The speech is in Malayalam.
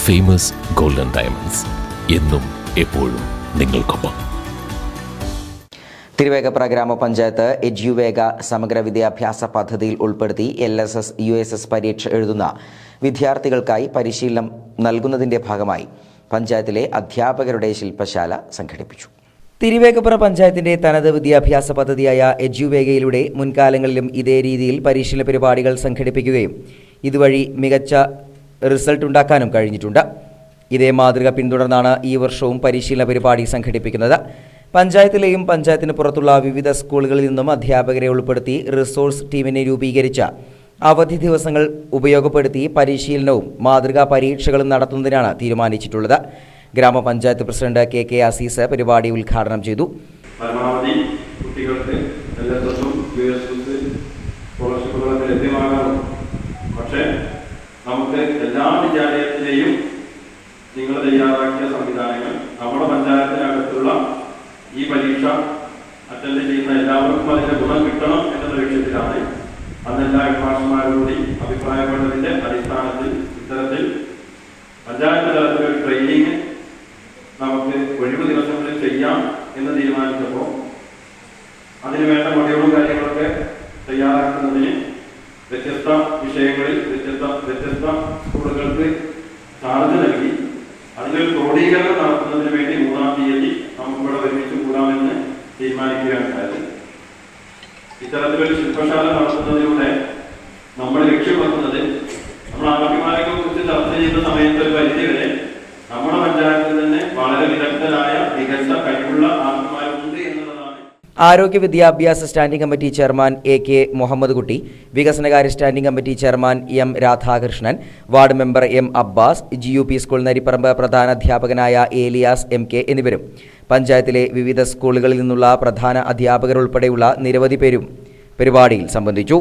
ഫേമസ് ഗോൾഡൻ ഡയമണ്ട്സ് എന്നും എപ്പോഴും നിങ്ങൾക്കൊപ്പം. തിരുവേഗപ്പുറ ഗ്രാമപഞ്ചായത്ത് എഡ്യൂവേഗ സമഗ്ര വിദ്യാഭ്യാസ പദ്ധതിയിൽ ഉൾപ്പെടുത്തി LSS USS പരീക്ഷ എഴുതുന്ന വിദ്യാർത്ഥികൾക്കായി പരിശീലനം നൽകുന്നതിന്റെ ഭാഗമായി പഞ്ചായത്തിലെ അധ്യാപകരുടെ ശില്പശാല സംഘടിപ്പിച്ചു. തിരുവേഗപ്പുറ പഞ്ചായത്തിന്റെ തനത് വിദ്യാഭ്യാസ പദ്ധതിയായ എഡ്യൂവേഗയിലൂടെ മുൻകാലങ്ങളിലും ഇതേ രീതിയിൽ പരിശീലന പരിപാടികൾ സംഘടിപ്പിക്കുകയും ഇതുവഴി മികച്ച റിസൾട്ട് ഉണ്ടാക്കാനും കഴിഞ്ഞിട്ടുണ്ട്. ഇതേ മാതൃക പിന്തുടർന്നാണ് ഈ വർഷവും പരിശീലന പരിപാടി സംഘടിപ്പിക്കുന്നത്. പഞ്ചായത്തിലെയും പഞ്ചായത്തിന് പുറത്തുള്ള വിവിധ സ്കൂളുകളിൽ നിന്നും അധ്യാപകരെ ഉൾപ്പെടുത്തി റിസോഴ്സ് ടീമിനെ രൂപീകരിച്ച അവധി ദിവസങ്ങൾ ഉപയോഗപ്പെടുത്തി പരിശീലനവും മാതൃകാ പരീക്ഷകളും നടത്തുന്നതിനാണ് തീരുമാനിച്ചിട്ടുള്ളത്. ഗ്രാമപഞ്ചായത്ത് പ്രസിഡന്റ് KK അസീസ് പരിപാടി ഉദ്ഘാടനം ചെയ്തു. പരമാവധി കുട്ടികൾക്ക് പക്ഷേ നമുക്ക് എല്ലാ വിദ്യാലയത്തിലെയും നിങ്ങൾ തയ്യാറാക്കിയ സംവിധാനങ്ങൾ നമ്മുടെ പഞ്ചായത്തിനകത്തുള്ള ഈ പരീക്ഷ അറ്റൻഡ് ചെയ്യുന്ന എല്ലാവർക്കും അതിന്റെ ഗുണം കിട്ടണം എന്ന ലക്ഷ്യത്തിലാണ് അന്നെല്ലാ മാഷന്മാരോടുകൂടി അഭിപ്രായപ്പെട്ടതിന്റെ അടിസ്ഥാനത്തിൽ ഇത്തരത്തിൽ പഞ്ചായത്ത് തലത്തിലൊരു ട്രെയിനിങ് നമുക്ക് ഒഴിവ് ദിവസങ്ങളിൽ ചെയ്യാം എന്ന് തീരുമാനിച്ചപ്പോൾ അതിനുവേണ്ട മൊഡ്യൂളും കാര്യങ്ങളൊക്കെ തയ്യാറാക്കുന്നതിന് വ്യത്യസ്ത വിഷയങ്ങളിൽ വ്യത്യസ്ത സ്കൂളുകൾക്ക് ചാർജ് നൽകി അതിനൊരു ക്രോഡീകരണം നടത്തുന്നതിന് വേണ്ടി 3-ാം തീയതി നമുക്കിവിടെ ഒരുമിച്ച് കൂടാമെന്ന് തീരുമാനിക്കുകയുണ്ടായത്. ഇത്തരത്തിലൊരു ശില്പശാല നടത്തുന്നതിലൂടെ നമ്മൾ ലക്ഷ്യം വെക്കുന്നത് നമ്മൾ ആർട്ടിമാരെ കുറിച്ച് ചർച്ച ചെയ്യുന്ന സമയത്ത് ഒരു പരിധിവരെ നമ്മുടെ പഞ്ചായത്തിൽ തന്നെ വളരെ വിദഗ്ധരായ മികച്ച കഴിവുള്ള ആർട്ടിമാരുണ്ട് എന്നുള്ളതാണ്. ആരോഗ്യ വിദ്യാഭ്യാസ standing committee chairman AK Muhammad Kutty, വികസനകാര്യ standing committee chairman M Radhakrishnan, ward member M Abbas, GUP school Naripparamba പ്രധാനാധ്യാപകനായ ഏലിയാസ് MK എന്നിവരും പഞ്ചായത്തിലെ വിവിധ സ്കൂളുകളിൽ നിന്നുള്ള പ്രധാന അധ്യാപകർ ഉൾപ്പെടെയുള്ള നിരവധി പേരും പരിപാടിയിൽ സംബന്ധിച്ചു.